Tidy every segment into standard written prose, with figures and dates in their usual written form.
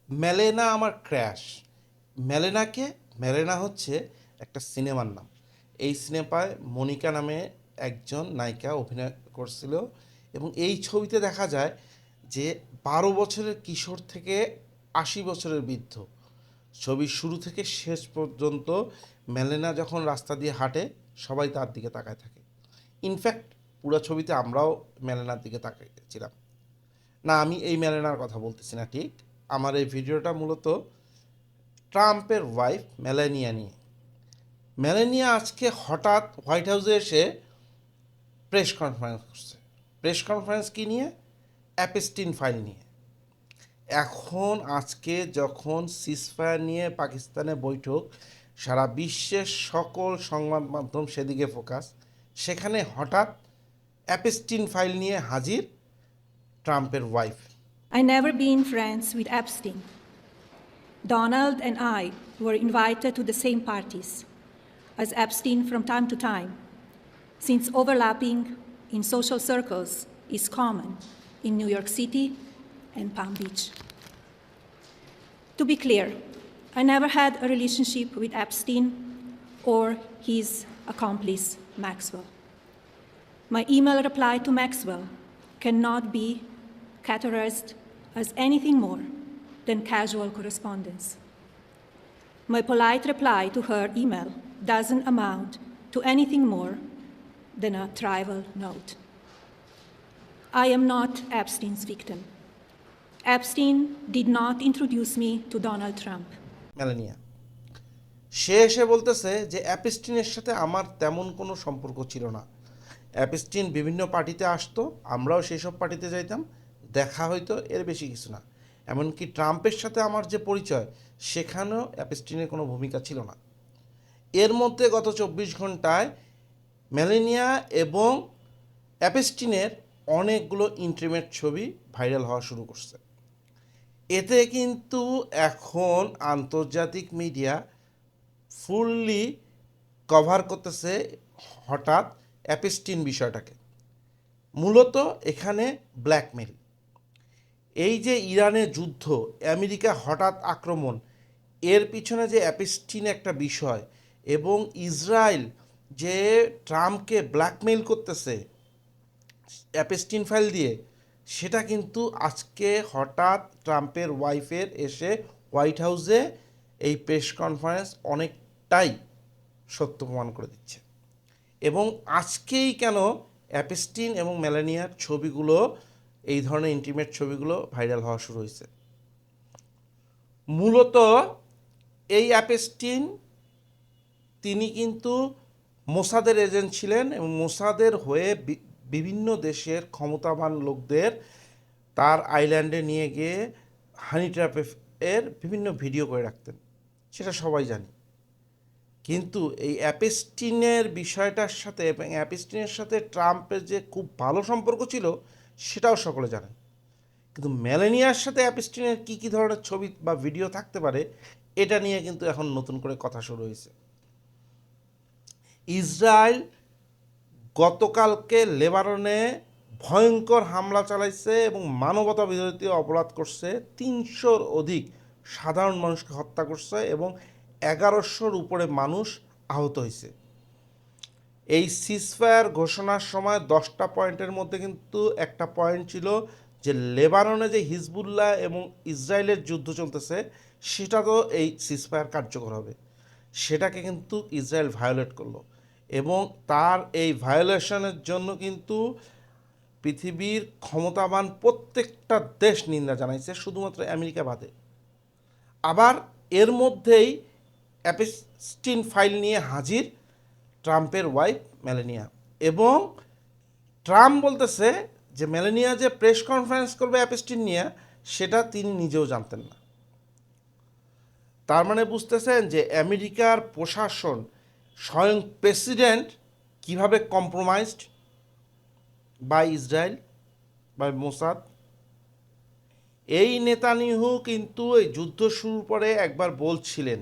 Melaena আমার crash. মেলেনাকে melaena হচ্ছে একটা সিনেমার নাম। এই সিনেমায় মনিকা নামে একজন নায়িকা অভিনয় করছিল এবং এই ছবিতে দেখা যায় যে 12 বছরের কিশোর থেকে 80 বছরের বৃদ্ধ, ছবির শুরু থেকে শেষ পর্যন্ত মেলেনা যখন রাস্তা দিয়ে হাঁটে সবাই তার দিকে তাকায় থাকে। ইনফ্যাক্ট পুরো ছবিতে আমরাও মেলেনার দিকে তাকিয়েছিলাম। না, আমি এই মেলেনার কথা বলতেছি না। ঠিক, আমার এই ভিডিওটা মূলত ট্রাম্পের ওয়াইফ মেলানিয়া নিয়ে। মেলানিয়া আজকে হঠাৎ হোয়াইট হাউসে এসে প্রেস কনফারেন্স করছে। প্রেস কনফারেন্স কী নিয়ে? অ্যাপস্টিন ফাইল নিয়ে। এখন আজকে যখন সিজফায়ার নিয়ে পাকিস্তানে বৈঠক, সারা বিশ্বের সকল সংবাদ মাধ্যম সেদিকে ফোকাস, সেখানে হঠাৎ অ্যাপস্টিন ফাইল নিয়ে হাজির ট্রাম্পের wife. I never been friends with Epstein. Donald and I were invited to the same parties as Epstein from time to time, since overlapping in social circles is common in New York City and Palm Beach. To be clear, I never had a relationship with Epstein or his accomplice, Maxwell. My email reply to Maxwell cannot be categorized as anything more than casual correspondence. My polite reply to her email doesn't amount to anything more than a trivial note. I am not Epstein's victim. Epstein did not introduce me to Donald Trump. Melania সে এসে বলতেছে যে অ্যাপস্টিনের সাথে আমার তেমন কোনো সম্পর্ক ছিল না। অ্যাপস্টিন বিভিন্ন পার্টিতে আসতো, আমরাও সেই সব পার্টিতে যাইতাম, দেখা হয়তো, এর বেশি কিছু না। এমনকি ট্রাম্পের সাথে আমার যে পরিচয়, সেখানেও অ্যাপস্টিনের কোনো ভূমিকা ছিল না। এর মধ্যে গত 24 ঘন্টায় মেলানিয়া এবং অ্যাপস্টিনের অনেকগুলো ইন্টিমেট ছবি ভাইরাল হওয়া শুরু করছে। এতে কিন্তু এখন আন্তর্জাতিক মিডিয়া ফুললি কভার করতেছে হঠাৎ অ্যাপস্টিন বিষয়টাকে। মূলত এখানে ব্ল্যাকমেল। এই যে ইরানের যুদ্ধ, আমেরিকা হঠাৎ আক্রমণ, এর পিছনে যে অ্যাপস্টিন একটা বিষয়, এবং ইসরায়েল যে ট্রাম্পকে ব্ল্যাকমেইল করতেছে অ্যাপস্টিন ফাইল দিয়ে, সেটা কিন্তু আজকে হঠাৎ ট্রাম্পের ওয়াইফের এসে হোয়াইট হাউসে এই প্রেস কনফারেন্স অনেকটাই সত্য প্রমাণ করে দিচ্ছে। এবং আজকেই কেন অ্যাপস্টিন এবং মেলানিয়ার ছবিগুলো, এই ধরনের ইন্টিমেট ছবিগুলো ভাইরাল হওয়া শুরু হয়েছে? মূলত এই অ্যাপস্টিন, তিনি কিন্তু মোসাদের এজেন্ট ছিলেন এবং মোসাদের হয়ে বিভিন্ন দেশের ক্ষমতাবান লোকদের তার আইল্যান্ডে নিয়ে গিয়ে হানি ট্র্যাপের বিভিন্ন ভিডিও করে রাখতেন, সেটা সবাই জানি। কিন্তু এই অ্যাপস্টিনের বিষয়টার সাথে এবং অ্যাপস্টিনের সাথে ট্রাম্পের যে খুব ভালো সম্পর্ক ছিল, সেটাও সকলে জানেন। কিন্তু মেলানিয়ার সাথে অ্যাপস্টিনের কী কী ধরনের ছবি বা ভিডিও থাকতে পারে, এটা নিয়ে কিন্তু এখন নতুন করে কথা শুরু হয়েছে। ইসরায়েল গতকালকে লেবাননে ভয়ঙ্কর হামলা চালাইছে এবং মানবতা বিরোধী অপরাধ করছে। 300-র অধিক সাধারণ মানুষকে হত্যা করছে এবং 1100-র উপরে মানুষ আহত হয়েছে। এই সিজফায়ার ঘোষণার সময় 10টা পয়েন্টের মধ্যে কিন্তু একটা পয়েন্ট ছিল যে লেবাননে যে হিজবুল্লাহ এবং ইসরায়েলের যুদ্ধ চলতেছে, সেটা তো এই সিজফায়ার কার্যকর হবে। সেটাকে কিন্তু ইসরায়েল ভায়োলেট করলো এবং তার এই ভায়োলেশনের জন্য কিন্তু পৃথিবীর ক্ষমতাবান প্রত্যেকটা দেশ নিন্দা জানাইছে, শুধুমাত্র আমেরিকা বাদে। আবার এর মধ্যেই অ্যাপস্টিন ফাইল নিয়ে হাজির ট্রাম্পের ওয়াইফ মেলানিয়া, এবং ট্রাম্প বলতেছে যে মেলানিয়া যে প্রেস কনফারেন্স করবে অ্যাপস্টিন নিয়ে, সেটা তিনি নিজেও জানতেন না। তার মানে বুঝতেছেন যে আমেরিকার প্রশাসন, স্বয়ং প্রেসিডেন্ট কিভাবে compromised by Israel, by Mossad. এই নেতানিয়াহু কিন্তু এই যুদ্ধ শুরুর পরে একবার বলছিলেন,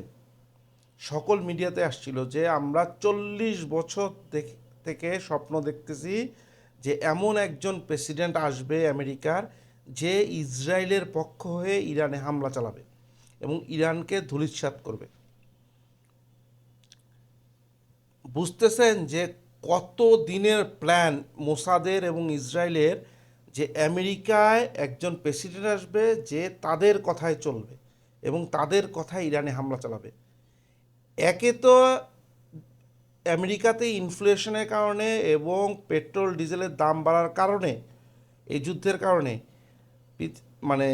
সকল মিডিয়াতে আসছিল, যে আমরা 40 বছর থেকে স্বপ্ন দেখতেছি যে এমন একজন প্রেসিডেন্ট আসবে আমেরিকার, যে ইসরায়েলের পক্ষ হয়ে ইরানে হামলা চালাবে এবং ইরানকে ধূলিসাৎ করবে। বুঝতেছেন যে কত দিনের প্ল্যান মোসাদের এবং ইসরায়েলের, যে আমেরিকায় একজন প্রেসিডেন্ট আসবে যে তাদের কথায় চলবে এবং তাদের কথায় ইরানে হামলা চালাবে। একে তো আমেরিকাতে ইনফ্লেশনের কারণে এবং পেট্রোল ডিজেলের দাম বাড়ার কারণে, এই যুদ্ধের কারণে মানে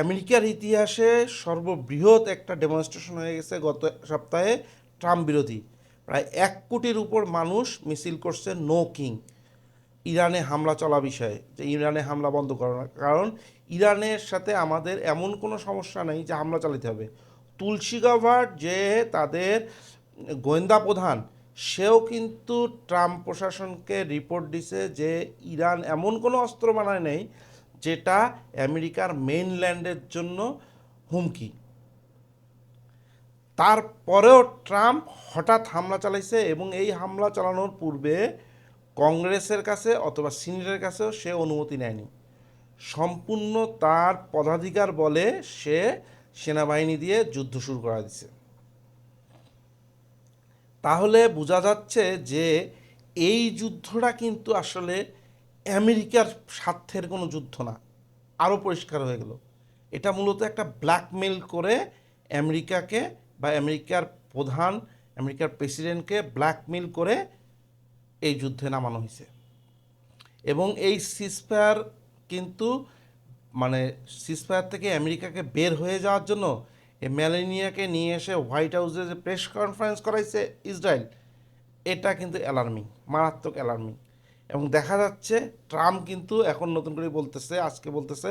আমেরিকার ইতিহাসে সর্ববৃহৎ একটা ডেমনস্ট্রেশন হয়ে গেছে গত সপ্তাহে ট্রাম্প বিরোধী। প্রায় 1 কোটির উপর মানুষ মিছিল করছে নো কিং, ইরানে হামলা চলা বিষয়ে, যে ইরানে হামলা বন্ধ করার। কারণ ইরানের সাথে আমাদের এমন কোনো সমস্যা নেই যে হামলা চালাতে হবে। তুলসী গাভার্ট যে তাদের গোয়েন্দা প্রধান, সেও কিন্তু ট্রাম্প প্রশাসনকে রিপোর্ট দিছে যে ইরান এমন কোনো অস্ত্র বানায় নেই যেটা আমেরিকার মেইনল্যান্ডের জন্য হুমকি। তারপরেও ট্রাম্প হঠাৎ হামলা চালাইছে এবং এই হামলা চালানোর পূর্বে কংগ্রেসের কাছে অথবা সিনেটের কাছেও সে অনুমতি নেয়নি। সম্পূর্ণ তার পদাধিকার বলে সে সেনাবাহিনী দিয়ে যুদ্ধ শুরু করা দিছে। তাহলে বোঝা যাচ্ছে যে এই যুদ্ধটা কিন্তু আসলে আমেরিকার স্বার্থের কোনো যুদ্ধ না। আরও পরিষ্কার হয়ে গেল, এটা মূলত একটা ব্ল্যাকমেল করে আমেরিকাকে বা আমেরিকার প্রধান, আমেরিকার প্রেসিডেন্টকে ব্ল্যাকমেল করে এই যুদ্ধে নামানো হয়েছে। এবং এই সিজফায়ার কিন্তু মানে সিজফায়ার থেকে আমেরিকাকে বের হয়ে যাওয়ার জন্য এই মেলানিয়াকে নিয়ে এসে হোয়াইট হাউসে যে প্রেস কনফারেন্স করাইছে ইসরায়েল, এটা কিন্তু অ্যালার্মিং, মারাত্মক অ্যালার্মিং। এবং দেখা যাচ্ছে ট্রাম্প কিন্তু এখন নতুন করে বলতেছে, আজকে বলতেছে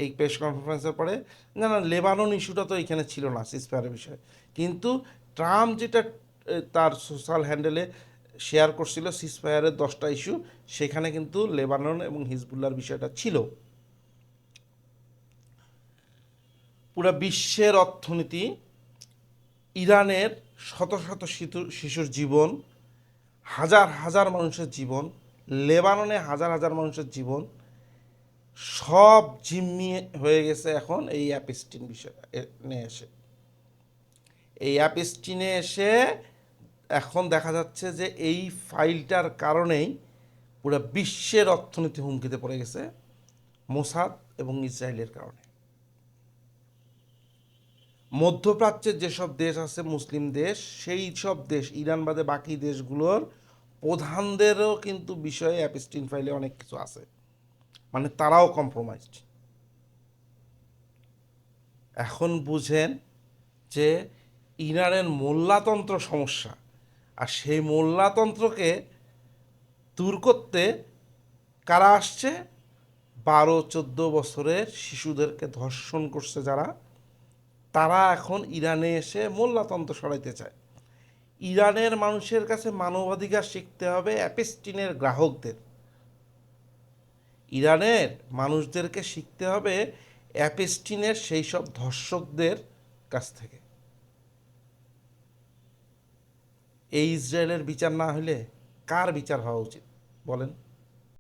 এই প্রেস কনফারেন্সের পরে, না না লেবানন ইস্যুটা তো এখানে ছিল না সিজফায়ারের বিষয়ে। কিন্তু ট্রাম্প যেটা তার সোশ্যাল হ্যান্ডেলে শেয়ার করছিল সিজফায়ারের 10টা ইস্যু, সেখানে কিন্তু লেবানন এবং হিজবুল্লাহর বিষয়টা ছিল। পুরো বিশ্বের অর্থনীতি, ইরানের শত শত শিশুর জীবন, হাজার হাজার মানুষের জীবন, লেবাননে হাজার হাজার মানুষের জীবন, সব জিম্মি হয়ে গেছে এখন এই অ্যাপস্টিন বিষয় নিয়ে এসে। এই অ্যাপস্টিনে এসে এখন দেখা যাচ্ছে যে এই ফাইলটার কারণেই পুরো বিশ্বের অর্থনীতি হুমকিতে পড়ে গেছে মোসাদ এবং ইসরায়েলের কারণে। মধ্যপ্রাচ্যের যেসব দেশ আছে মুসলিম দেশ, সেই সব দেশ ইরান বাদে বাকি দেশগুলোর প্রধানদেরও কিন্তু বিষয়ে অ্যাপস্টিন ফাইলে অনেক কিছু আছে, মানে তারাও কম্প্রোমাইজড। এখন বুঝেন যে ইরানের মোল্লাতন্ত্র সমস্যা, আর সেই মোল্লাতন্ত্রকে দূর করতে কারা আসছে? 12-14 বছরের শিশুদেরকে ধর্ষণ করছে যারা, তারা এখন ইরানে এসে মোল্লাতন্ত্র সরাইতে চায়। ইরানের মানুষের কাছে মানবাধিকার শিখতে হবে অ্যাপস্টিনের গ্রাহকদের। ইরানের মানুষদেরকে শিখতে হবে অ্যাপস্টিনের সেই সব ধর্ষকদের কাছ থেকে। এই ইসরায়েলের বিচার না হলে কার বিচার হওয়া উচিত বলেন?